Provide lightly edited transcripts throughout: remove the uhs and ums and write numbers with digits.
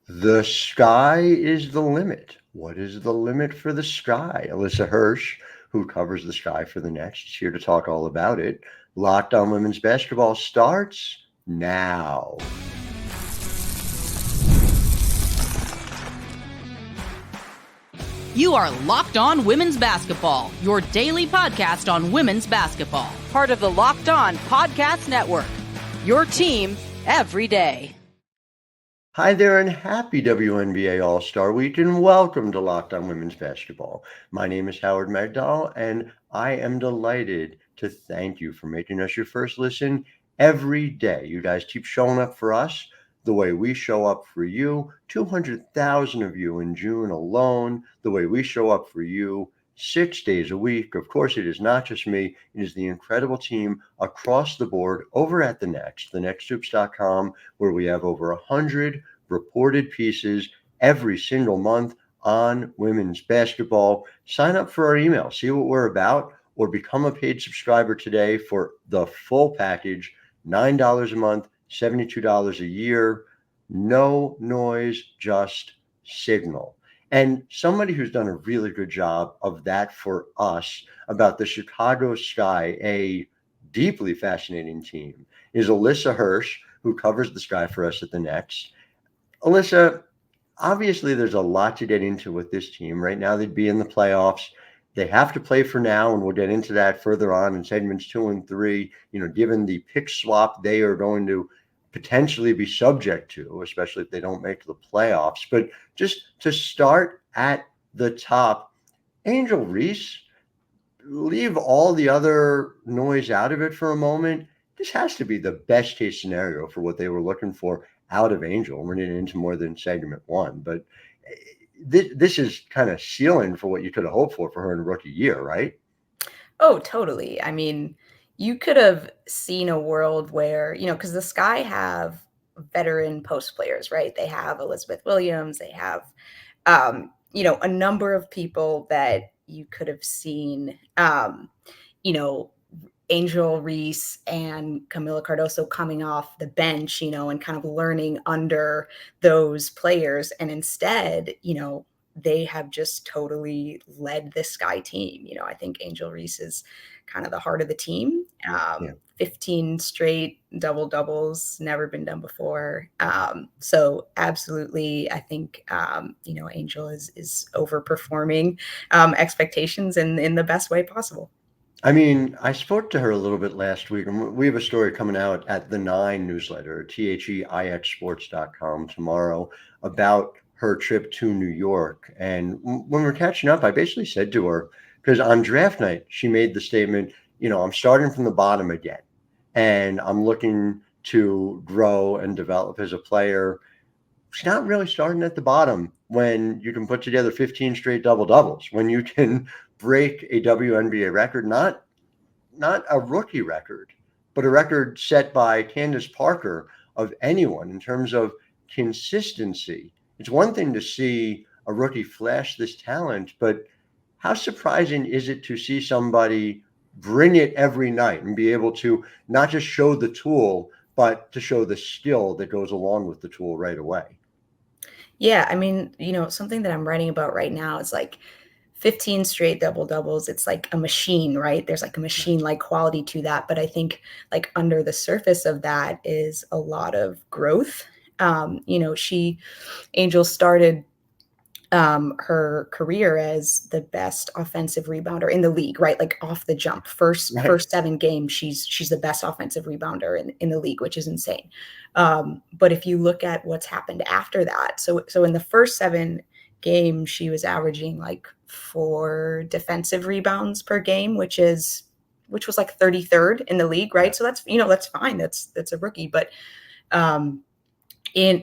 The sky is the limit. What is the limit for the sky? Alissa Hirsh, who covers the sky for the Next, is here to talk all about it. Locked on Women's Basketball starts now. You are Locked On Women's Basketball, your daily podcast on women's basketball. Part of the Locked On Podcast Network, your team every day. Hi there and happy WNBA All-Star Week and welcome to Locked On Women's Basketball. My name is Howard Megdal and I am delighted to thank you for making us your first listen every day. You guys keep showing up for us the way we show up for you. 200,000 of you in June alone, the way we show up for you 6 days a week. Of course, it is not just me. It is the incredible team across the board over at The Next, thenexthoops.com, where we have over 100 reported pieces every single month on women's basketball. Sign up for our email, see what we're about, or become a paid subscriber today for the full package, $9 a month, $72 a year. No noise, just signal. And somebody who's done a really good job of that for us about the Chicago Sky, a deeply fascinating team, is Alissa Hirsh, who covers the Sky for us at The Next. Alissa, obviously there's a lot to get into with this team. Right now they'd be in the playoffs. They have to play for now, and we'll get into that further on in segments 2 and 3, given the pick swap they are going to potentially be subject to, especially if they don't make the playoffs. But just to start at the top, Angel Reese, leave all the other noise out of it for a moment. This has to be the best case scenario for what they were looking for out of Angel. We're getting into more than segment 1, but this is kind of ceiling for what you could have hoped for her in a rookie year, right? Oh, totally. I mean, you could have seen a world where, because the Sky have veteran post players, right? They have Elizabeth Williams. They have, a number of people that you could have seen, Angel Reese and Kamil Cardoso coming off the bench, and kind of learning under those players. And instead, they have just totally led this Sky team. I think Angel Reese is kind of the heart of the team. 15 straight double doubles, never been done before. So absolutely, I think, Angel is overperforming expectations in the best way possible. I mean, I spoke to her a little bit last week, and we have a story coming out at the 9 newsletter, THEIXsports.com tomorrow, about her trip to New York. And when we're catching up, I basically said to her, because on draft night, she made the statement, I'm starting from the bottom again, and I'm looking to grow and develop as a player. She's not really starting at the bottom when you can put together 15 straight double doubles, when you can break a WNBA record, not a rookie record, but a record set by Candace Parker of anyone in terms of consistency. It's one thing to see a rookie flash this talent, but how surprising is it to see somebody bring it every night and be able to not just show the tool, but to show the skill that goes along with the tool right away? Yeah, I mean, something that I'm writing about right now is like 15 straight double doubles. It's like a machine, right? There's like a machine like quality to that. But I think like under the surface of that is a lot of growth. Angel started her career as the best offensive rebounder in the league, right? Like off the jump, first 7 games, she's the best offensive rebounder in the league, which is insane. But if you look at what's happened after that, so in the first 7 games, she was averaging like 4 defensive rebounds per game, which was like 33rd in the league, right? So that's that's fine. That's a rookie, but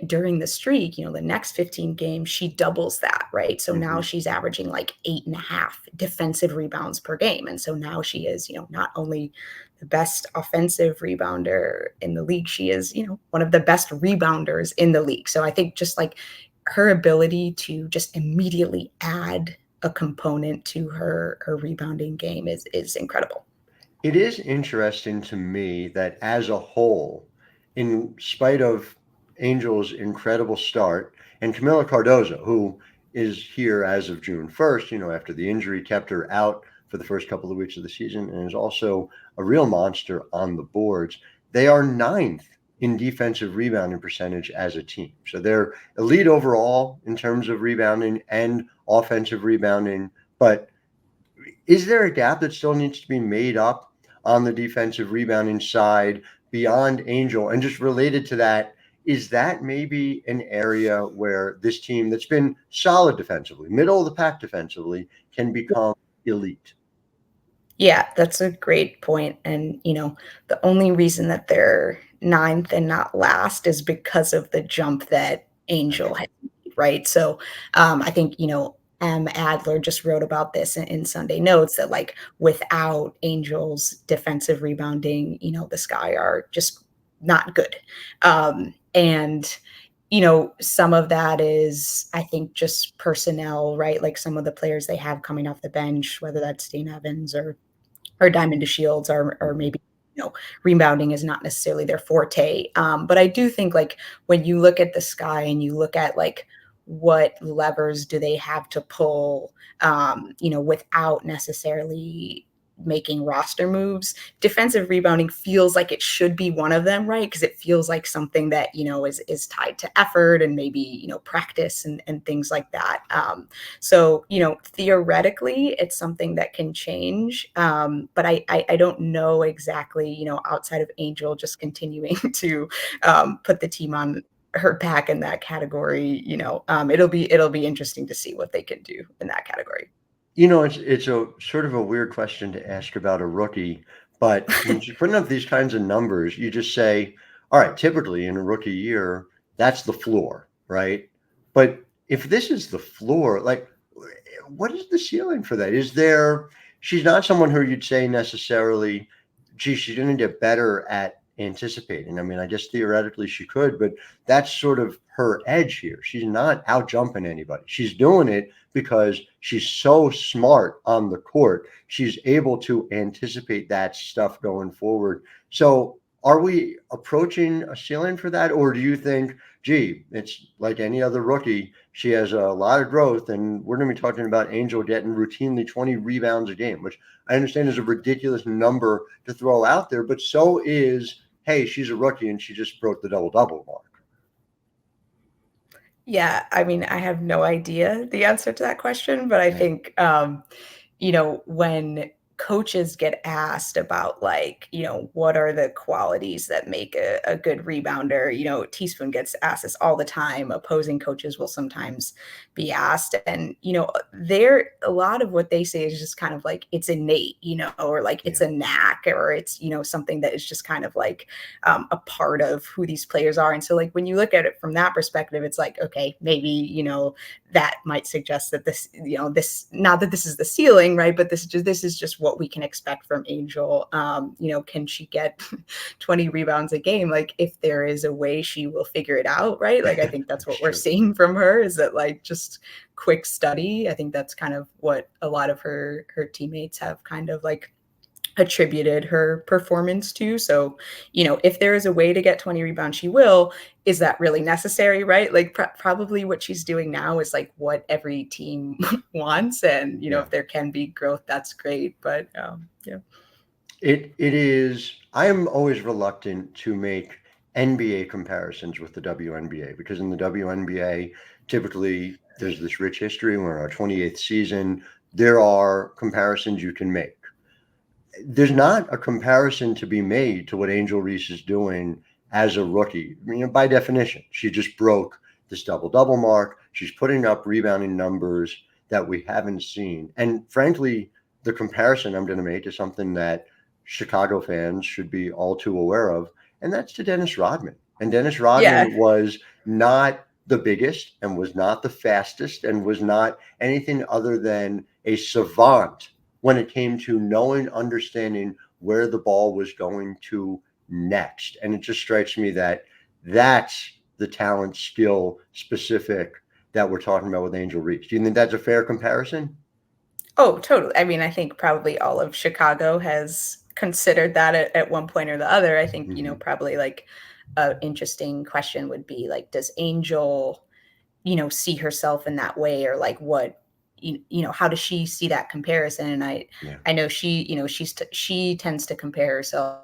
during the streak, the next 15 games, she doubles that, right? So now she's averaging like 8.5 defensive rebounds per game. And so now she is, not only the best offensive rebounder in the league, she is, one of the best rebounders in the league. So I think just like her ability to just immediately add a component to her rebounding game is incredible. It is interesting to me that as a whole, in spite of Angel's incredible start, and Kamil Cardoso, who is here as of June 1st, after the injury kept her out for the first couple of weeks of the season, and is also a real monster on the boards. They are ninth in defensive rebounding percentage as a team. So they're elite overall in terms of rebounding and offensive rebounding. But is there a gap that still needs to be made up on the defensive rebounding side beyond Angel? And just related to that, is that maybe an area where this team that's been solid defensively, middle of the pack defensively, can become elite? Yeah, that's a great point. And, the only reason that they're ninth and not last is because of the jump that Angel had, made, right? So I think, Adler just wrote about this in Sunday Notes that like without Angel's defensive rebounding, the Sky are just not good. And some of that is, I think, just personnel, right? Like some of the players they have coming off the bench, whether that's Dane Evans or Diamond DeShields or maybe rebounding is not necessarily their forte. But I do think like when you look at the Sky and you look at like what levers do they have to pull, without necessarily making roster moves, defensive rebounding feels like it should be one of them, right? Because it feels like something that is tied to effort and maybe practice and things like that. So theoretically it's something that can change, but I don't know exactly, outside of Angel just continuing to put the team on her back in that category. It'll be interesting to see what they can do in that category. It's a sort of a weird question to ask about a rookie, but when you're putting up these kinds of numbers, you just say, all right, typically in a rookie year, that's the floor, right? But if this is the floor, like, what is the ceiling for that? She's not someone who you'd say necessarily, gee, she's going to get better at anticipating. I mean, I guess theoretically she could, but that's sort of her edge here. She's not out jumping anybody. She's doing it because she's so smart on the court. She's able to anticipate that stuff going forward. So are we approaching a ceiling for that? Or do you think, gee, it's like any other rookie, she has a lot of growth, and we're going to be talking about Angel getting routinely 20 rebounds a game, which I understand is a ridiculous number to throw out there, but so is, hey, she's a rookie and she just broke the double-double mark. Yeah, I mean, I have no idea the answer to that question, but I Right. think, when coaches get asked about like, what are the qualities that make a good rebounder, Teaspoon gets asked this all the time. Opposing coaches will sometimes be asked. And, a lot of what they say is just kind of like it's innate, or like it's Yeah. a knack, or it's, something that is just kind of like a part of who these players are. And so like when you look at it from that perspective, it's like, okay, maybe, that might suggest that this, not that this is the ceiling, right? But this is just what we can expect from Angel. Can she get 20 rebounds a game? Like if there is a way, she will figure it out, right? Like I think that's what we're seeing from her, is that like just quick study. I think that's kind of what a lot of her teammates have kind of like attributed her performance to. So, if there is a way to get 20 rebounds, she will. Is that really necessary, right? Like probably what she's doing now is like what every team wants. And, Yeah. if there can be growth, that's great. But yeah. It is. I am always reluctant to make NBA comparisons with the WNBA, because in the WNBA, typically there's this rich history. We're in our 28th season. There are comparisons you can make. There's not a comparison to be made to what Angel Reese is doing as a rookie. By definition, she just broke this double-double mark. She's putting up rebounding numbers that we haven't seen. And frankly, the comparison I'm going to make is something that Chicago fans should be all too aware of, and that's to Dennis Rodman. And Dennis Rodman was not the biggest and was not the fastest and was not anything other than a savant when it came to knowing, understanding where the ball was going to next. And it just strikes me that that's the talent skill specific that we're talking about with Angel Reese. Do you think that's a fair comparison? Oh, totally. I mean, I think probably all of Chicago has considered that at one point or the other. I think, probably like an interesting question would be like, does Angel, see herself in that way, or like what, how does she see that comparison? And I know she, she tends to compare herself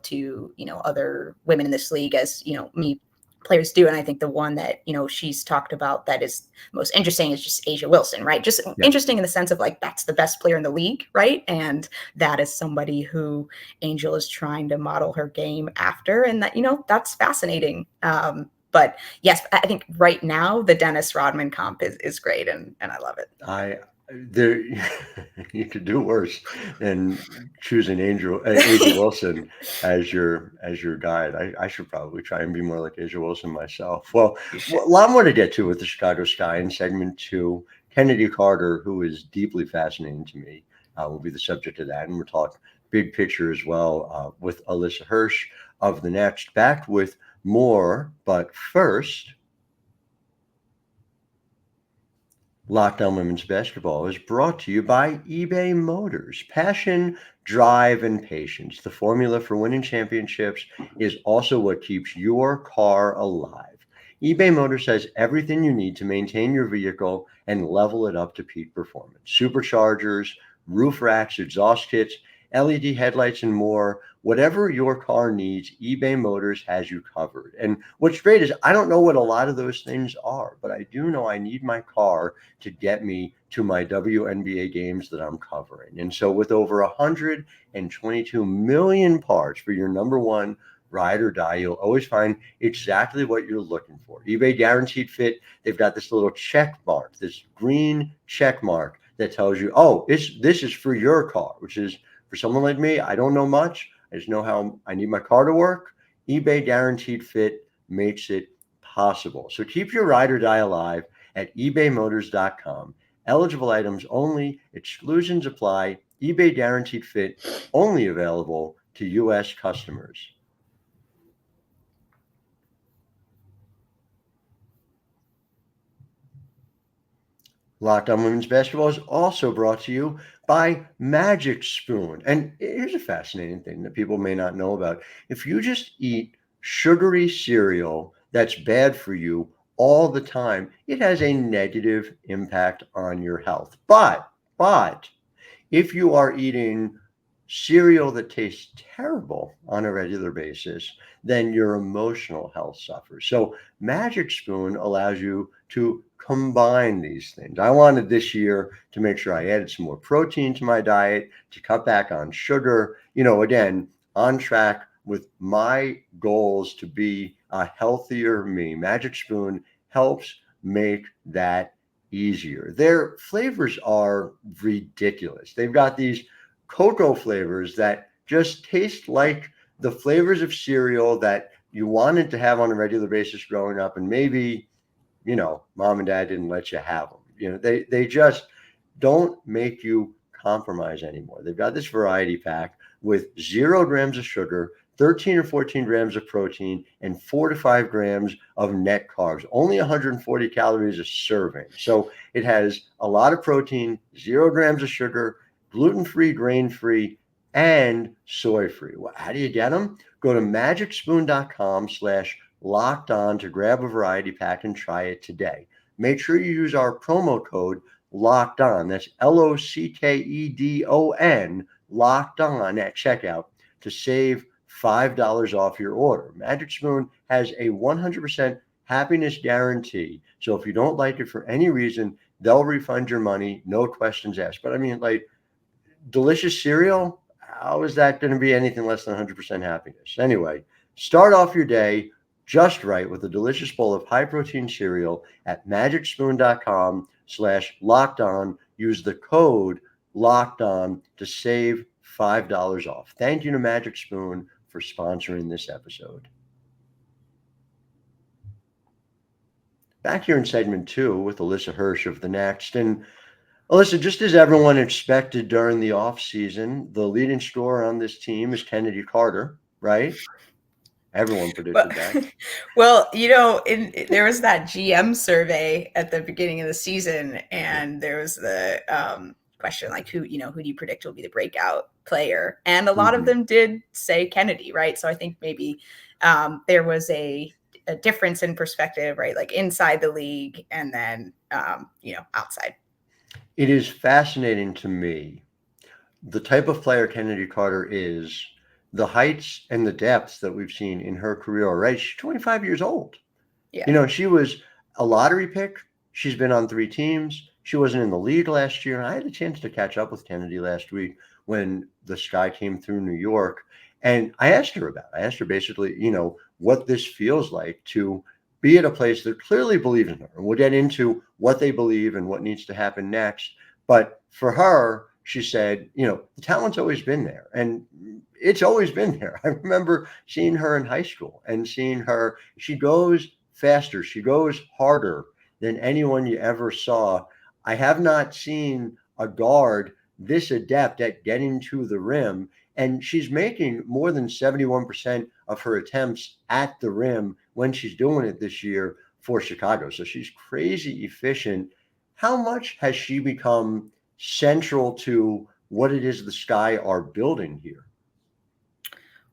to, other women in this league, as, me players do. And I think the one that, she's talked about that is most interesting is just A'ja Wilson, right? Just interesting in the sense of like, that's the best player in the league, right? And that is somebody who Angel is trying to model her game after. And that, that's fascinating. But yes, I think right now the Dennis Rodman comp is great, and I love it. There, you could do worse than choosing A'ja Wilson as your guide. I should probably try and be more like A'ja Wilson myself. Well, a lot more to get to with the Chicago Sky in segment 2. Chennedy Carter, who is deeply fascinating to me, will be the subject of that, and we'll talk big picture as well with Alissa Hirsh of the Next. Back with more, but first, Locked On Women's Basketball is brought to you by eBay Motors. Passion, drive, and patience. The formula for winning championships is also what keeps your car alive. eBay Motors has everything you need to maintain your vehicle and level it up to peak performance. Superchargers, roof racks, exhaust kits, LED headlights, and more. Whatever your car needs, eBay Motors has you covered. And what's great is I don't know what a lot of those things are, but I do know I need my car to get me to my WNBA games that I'm covering. And so with over 122 million parts for your number one ride or die, you'll always find exactly what you're looking for. eBay Guaranteed Fit, they've got this little check mark, this green check mark that tells you, oh, this is for your car, which is for someone like me. I don't know much. I just know how I need my car to work. eBay Guaranteed Fit makes it possible. So keep your ride or die alive at ebaymotors.com. Eligible items only. Exclusions apply. eBay Guaranteed Fit only available to U.S. customers. Locked On Women's Basketball is also brought to you by Magic Spoon. And here's a fascinating thing that people may not know about. If you just eat sugary cereal that's bad for you all the time, it has a negative impact on your health. But if you are eating cereal that tastes terrible on a regular basis, then your emotional health suffers. So Magic Spoon allows you to combine these things. I wanted this year to make sure I added some more protein to my diet, to cut back on sugar, again, on track with my goals to be a healthier me. Magic Spoon helps make that easier. Their flavors are ridiculous. They've got these cocoa flavors that just taste like the flavors of cereal that you wanted to have on a regular basis growing up, and maybe mom and dad didn't let you have them. They just don't make you compromise anymore. They've got this variety pack with 0 grams of sugar, 13 or 14 grams of protein, and 4 to 5 grams of net carbs, only 140 calories a serving. So it has a lot of protein, 0 grams of sugar, gluten-free, grain-free, and soy-free. Well, how do you get them? Go to magicspoon.com/locked on to grab a variety pack and try it today. Make sure you use our promo code locked on. That's LOCKEDON, locked on at checkout to save $5 off your order. Magic Spoon has a 100% happiness guarantee. So if you don't like it for any reason, they'll refund your money, no questions asked. But I mean, like, delicious cereal, how is that going to be anything less than 100% happiness? Anyway, start off your day just right with a delicious bowl of high protein cereal at magicspoon.com/locked on. Use the code locked on to save $5 off. Thank you to Magic Spoon for sponsoring this episode. Back here in segment 2 with Alissa Hirsh of The Next. And Alissa, just as everyone expected during the offseason, the leading scorer on this team is Chennedy Carter, right? Everyone predicted that. Well, there was that GM survey at the beginning of the season, and there was the question, like who do you predict will be the breakout player? And a lot of them did say Chennedy, right? So I think maybe there was a difference in perspective, right? Like inside the league and then, outside. It is fascinating to me the type of player Chennedy Carter is, the heights and the depths that we've seen in her career already. She's 25 years old. Yeah. She was a lottery pick. She's been on 3 teams. She wasn't in the league last year. And I had a chance to catch up with Chennedy last week when the Sky came through New York. And I asked her basically, what this feels like to be at a place that clearly believes in her. And we'll get into what they believe and what needs to happen next. But for her, she said, the talent's always been there. And it's always been there. I remember seeing her in high school and seeing her. She goes faster. She goes harder than anyone you ever saw. I have not seen a guard this adept at getting to the rim. And she's making more than 71% of her attempts at the rim when she's doing it this year for Chicago. So she's crazy efficient. How much has she become central to what it is the Sky are building here?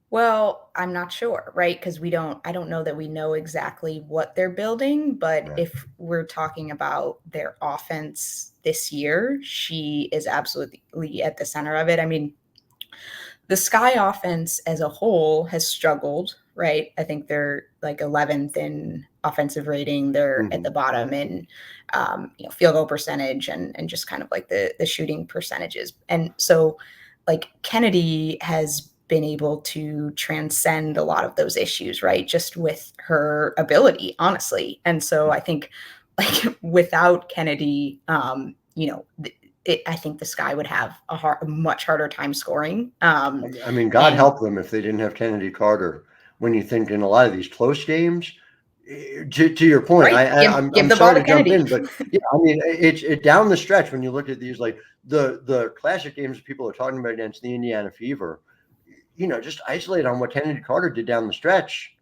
Well, I'm not sure, right? Because I don't know that we know exactly what they're building, but Right. if we're talking about their offense this year, she is absolutely at the center of it. I mean, the Sky offense as a whole has struggled, right? I think they're like 11th in offensive rating. They're at the bottom in, field goal percentage and just kind of like the shooting percentages. And so like Chennedy has been able to transcend a lot of those issues, right? Just with her ability, honestly. And so I think like without Chennedy, I think the Sky would have a much harder time scoring. I mean, God help them if they didn't have Chennedy Carter. When you think in a lot of these close games, to your point, right. I'm Give the ball sorry to to jump Chennedy. in, but yeah, I mean, it's down the stretch when you look at these, like the classic games people are talking about against the Indiana Fever. Just isolate on what Chennedy Carter did down the stretch.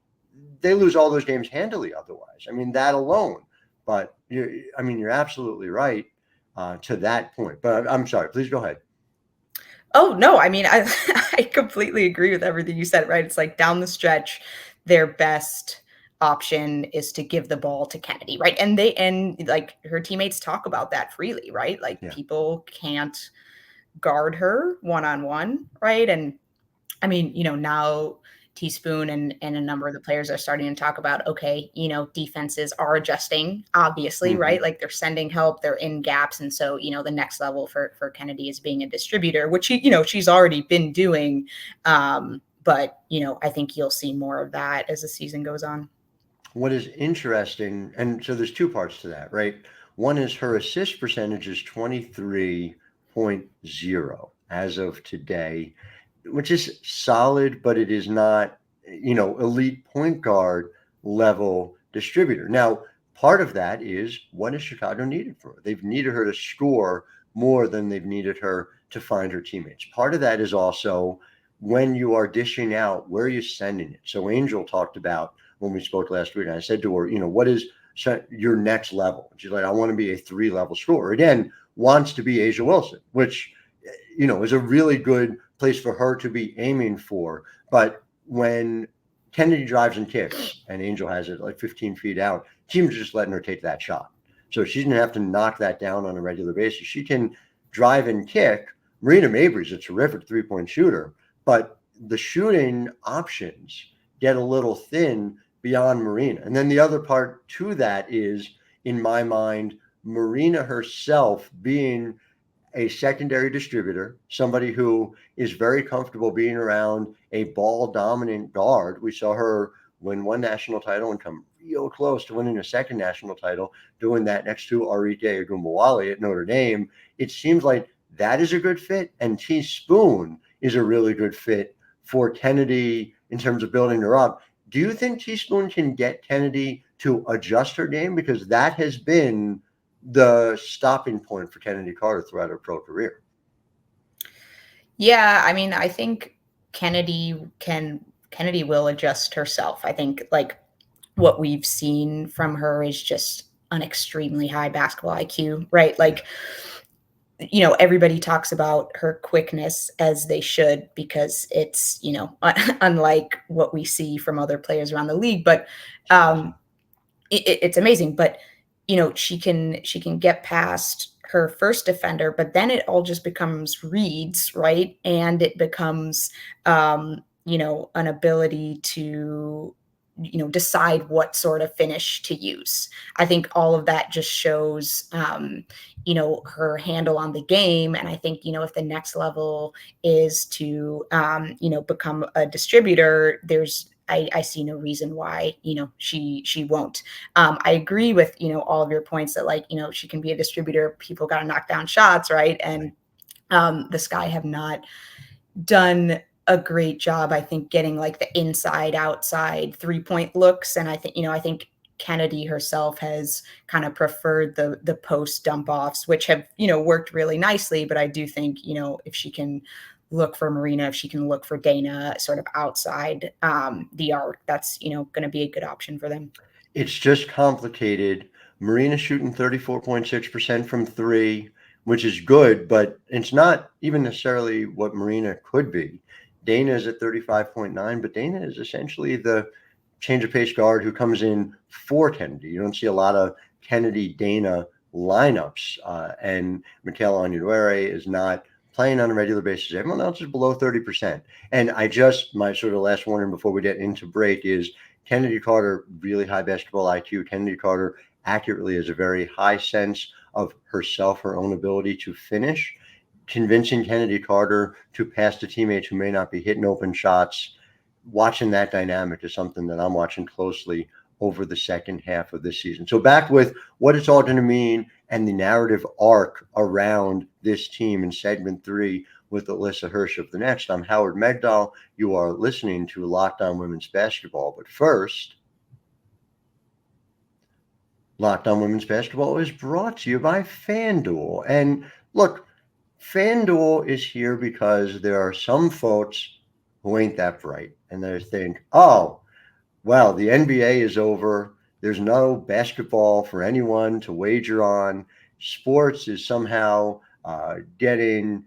They lose all those games handily otherwise. I mean, that alone. But you're absolutely right to that point. But I'm sorry. Please go ahead. Oh, no. I mean, I completely agree with everything you said, right? It's like down the stretch, their best option is to give the ball to Chennedy, right? And like her teammates talk about that freely, right? Like people can't guard her one-on-one, right? And I mean, now Teaspoon and a number of the players are starting to talk about, okay, defenses are adjusting, obviously, right? Like they're sending help, they're in gaps. And so, the next level for Chennedy is being a distributor, which, she's already been doing. But, I think you'll see more of that as the season goes on. What is interesting, and so there's 2 parts to that, right? One is her assist percentage is 23.0 as of today, which is solid, but it is not, elite point guard level distributor. Now, part of that is what has Chicago needed for her? They've needed her to score more than they've needed her to find her teammates. Part of that is also when you are dishing out, where are you sending it? So Angel talked about when we spoke last week, and I said to her, what is your next level? And she's like, I want to be a 3-level scorer. Again, wants to be A'ja Wilson, which, is a really good place for her to be aiming for. But when Chennedy drives and kicks and Angel has it like 15 feet out, teams are just letting her take that shot. So she's going to have to knock that down on a regular basis. She can drive and kick. Marina Mabry's a terrific 3-point shooter, but the shooting options get a little thin beyond Marina. And then the other part to that is, in my mind, Marina herself being a secondary distributor, somebody who is very comfortable being around a ball dominant guard. We saw her win 1 national title and come real close to winning a 2nd national title, doing that next to Arike Ogunbowale at Notre Dame. It seems like that is a good fit, and Teaspoon is a really good fit for Chennedy in terms of building her up. Do you think Teaspoon can get Chennedy to adjust her game? Because that has been the stopping point for Chennedy Carter throughout her pro career. Yeah, I mean, I think Chennedy will adjust herself. I think like what we've seen from her is just an extremely high basketball IQ, right? Like everybody talks about her quickness, as they should, because it's, unlike what we see from other players around the league. But it's amazing. But she can get past her first defender, but then it all just becomes reads, right? And it becomes an ability to decide what sort of finish to use. I think all of that just shows her handle on the game. And I think if the next level is to become a distributor, I see no reason why she won't. I agree with all of your points that she can be a distributor. People got to knock down shots, right? And the Sky have not done a great job, I think, getting like the inside outside 3-point looks. And I think Chennedy herself has kind of preferred the post dump offs, which have worked really nicely. But I do think if she can look for Marina, if she can look for Dana sort of outside the arc, that's going to be a good option for them. It's just complicated. Marina shooting 34.6% from three, which is good, but it's not even necessarily what Marina could be. Dana is at 35.9, but Dana is essentially the change of pace guard who comes in for Chennedy. You don't see a lot of Chennedy-Dana lineups, and Michaela Onyenuere is not playing on a regular basis. Everyone else is below 30%. And my sort of last warning before we get into break is Chennedy Carter, really high basketball IQ. Chennedy Carter accurately has a very high sense of herself, her own ability to finish. Convincing Chennedy Carter to pass to teammates who may not be hitting open shots, watching that dynamic is something that I'm watching closely over the second half of this season. So back with what it's all going to mean and the narrative arc around this team in segment 3 with Alissa Hirsh of the Next. I'm Howard Megdal. You are listening to Locked On Women's Basketball. But first, Locked On Women's Basketball is brought to you by FanDuel. And look, FanDuel is here because there are some folks who ain't that bright, and they think, oh, well, the NBA is over. There's no basketball for anyone to wager on. Sports is somehow getting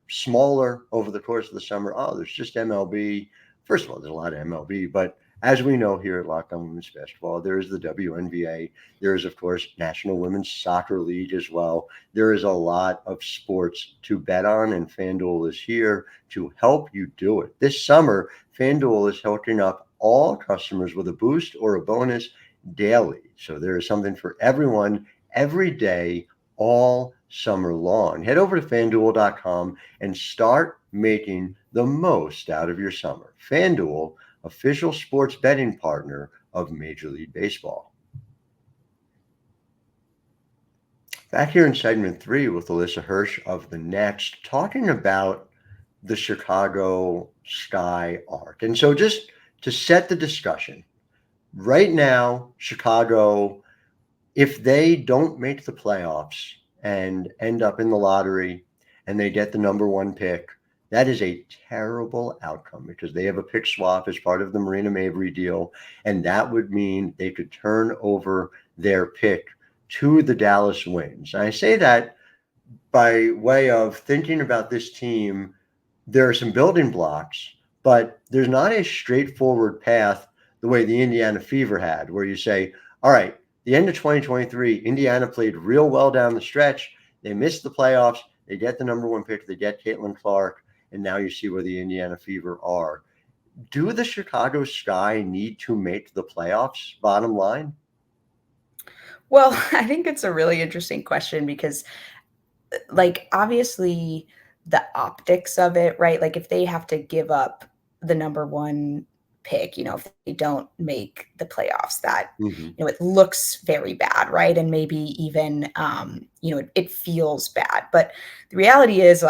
smaller over the course of the summer. Oh, there's just MLB. First of all, there's a lot of MLB, but as we know here at Locked On Women's Basketball, there is the WNBA. There is, of course, National Women's Soccer League as well. There is a lot of sports to bet on, and FanDuel is here to help you do it. This summer, FanDuel is hooking up all customers with a boost or a bonus daily. So there is something for everyone every day, all summer long. Head over to FanDuel.com and start making the most out of your summer. FanDuel, official sports betting partner of Major League Baseball. Back here in segment 3 with Alissa Hirsh of the Next, talking about the Chicago Sky arc. And so just to set the discussion, right now, Chicago, if they don't make the playoffs and end up in the lottery and they get the number 1 pick, that is a terrible outcome because they have a pick swap as part of the Marina Mabrey deal, and that would mean they could turn over their pick to the Dallas Wings. And I say that by way of thinking about this team. There are some building blocks, but there's not a straightforward path the way the Indiana Fever had, where you say, all right, the end of 2023, Indiana played real well down the stretch. They missed the playoffs. They get the number 1 pick. They get Caitlin Clark. And now you see where the Indiana Fever are. Do the Chicago Sky need to make the playoffs, bottom line? Well, I think it's a really interesting question because, obviously the optics of it, right? Like if they have to give up the number 1 pick, if they don't make the playoffs, that, it looks very bad, right? And maybe even, it feels bad. But the reality is,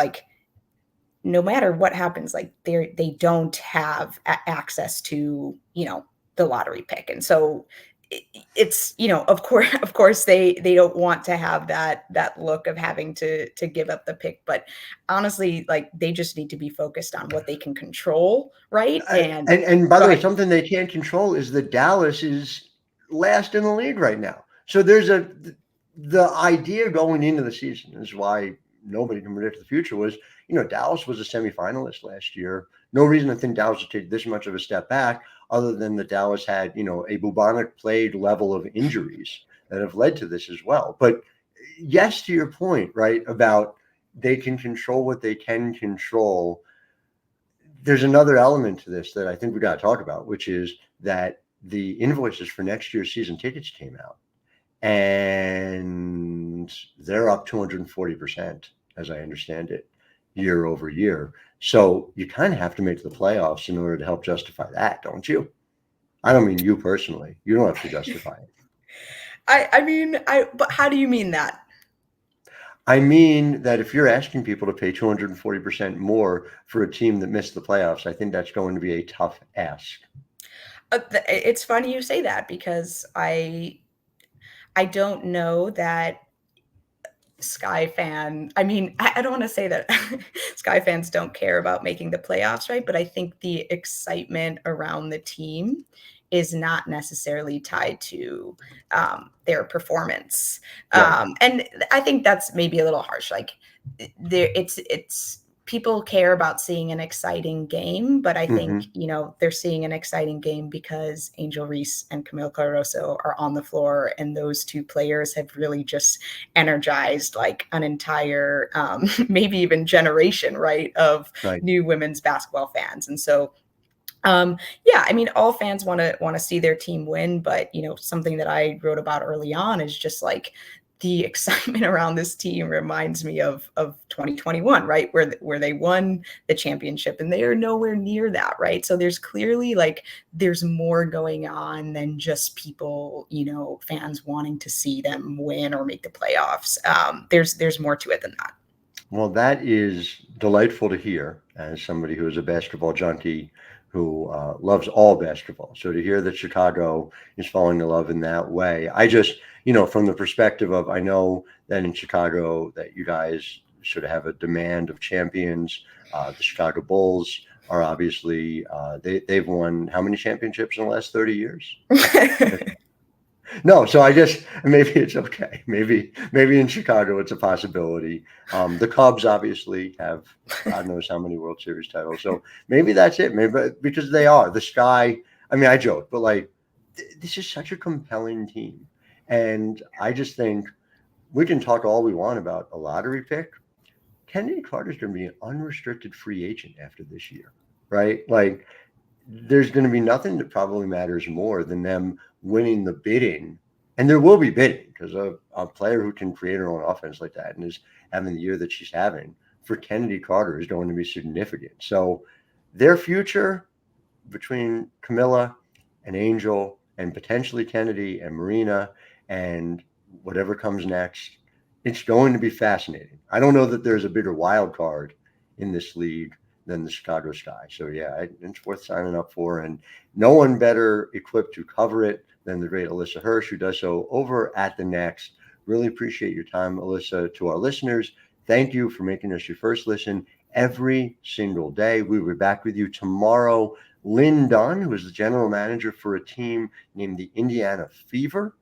no matter what happens, they don't have access to, the lottery pick. And so it's, of course they don't want to have that look of having to give up the pick, but honestly, they just need to be focused on what they can control. Right. And by the way, something they can't control is that Dallas is last in the league right now. So there's the idea going into the season is why nobody can predict the future was, Dallas was a semifinalist last year. No reason to think Dallas would take this much of a step back other than that Dallas had, a bubonic plague level of injuries that have led to this as well. But yes, to your point, right, about they can control what they can control. There's another element to this that I think we got to talk about, which is that the invoices for next year's season tickets came out and they're up 240%, as I understand it, year over year. So you kind of have to make the playoffs in order to help justify that, don't you? I don't mean you personally. You don't have to justify it. But how do you mean that? I mean that if you're asking people to pay 240% more for a team that missed the playoffs, I think that's going to be a tough ask. It's funny you say that because I don't know that Sky fan. I don't want to say that Sky fans don't care about making the playoffs, right? But I think the excitement around the team is not necessarily tied to their performance. Right. And I think that's maybe a little harsh. Like it's people care about seeing an exciting game, but I think, they're seeing an exciting game because Angel Reese and Kamil Cardoso are on the floor. And those two players have really just energized like an entire, maybe even generation, right, of new women's basketball fans. And so, all fans want to see their team win, but something that I wrote about early on is just like the excitement around this team reminds me of 2021, right, where they won the championship, and they are nowhere near that, right? So there's clearly there's more going on than just people, fans wanting to see them win or make the playoffs. There's more to it than that. Well, that is delightful to hear as somebody who is a basketball junkie who loves all basketball. So to hear that Chicago is falling in love in that way, I just, from the perspective of, I know that in Chicago that you guys sort of have a demand of champions. The Chicago Bulls are obviously, they've won how many championships in the last 30 years? No, so maybe it's okay. Maybe in Chicago it's a possibility. The Cubs obviously have God knows how many World Series titles. So maybe that's it. Maybe because they are the Sky. I joke, but this is such a compelling team. And I just think we can talk all we want about a lottery pick. Chennedy Carter is going to be an unrestricted free agent after this year, right? There's going to be nothing that probably matters more than them winning the bidding. And there will be bidding because a player who can create her own offense like that and is having the year that she's having for Chennedy Carter is going to be significant. So their future between Camilla and Angel and potentially Chennedy and Marina and whatever comes next, it's going to be fascinating. I don't know that there's a bigger wild card in this league than the Chicago Sky. So yeah, it's worth signing up for, and no one better equipped to cover it than the great Alissa Hirsh, who does so over at The Next. Really appreciate your time, Alissa. To our listeners, thank you for making us your first listen every single day. We'll be back with you tomorrow. Lynn Dunn, who is the general manager for a team named the Indiana Fever.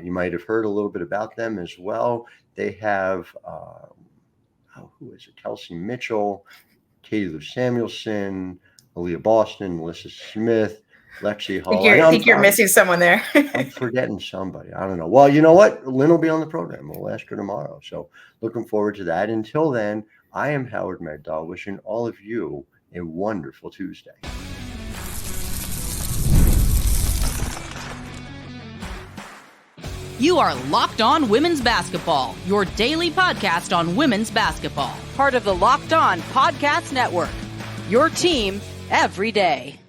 You might have heard a little bit about them as well. They have, who is it? Kelsey Mitchell, Katie Lou Samuelson, Aaliyah Boston, Melissa Smith, Lexi Hall. I think you're missing someone there. I'm forgetting somebody. I don't know. Well, you know what? Lynn will be on the program. We'll ask her tomorrow. So looking forward to that. Until then, I am Howard Megdal, wishing all of you a wonderful Tuesday. You are Locked On Women's Basketball, your daily podcast on women's basketball. Part of the Locked On Podcast Network, your team every day.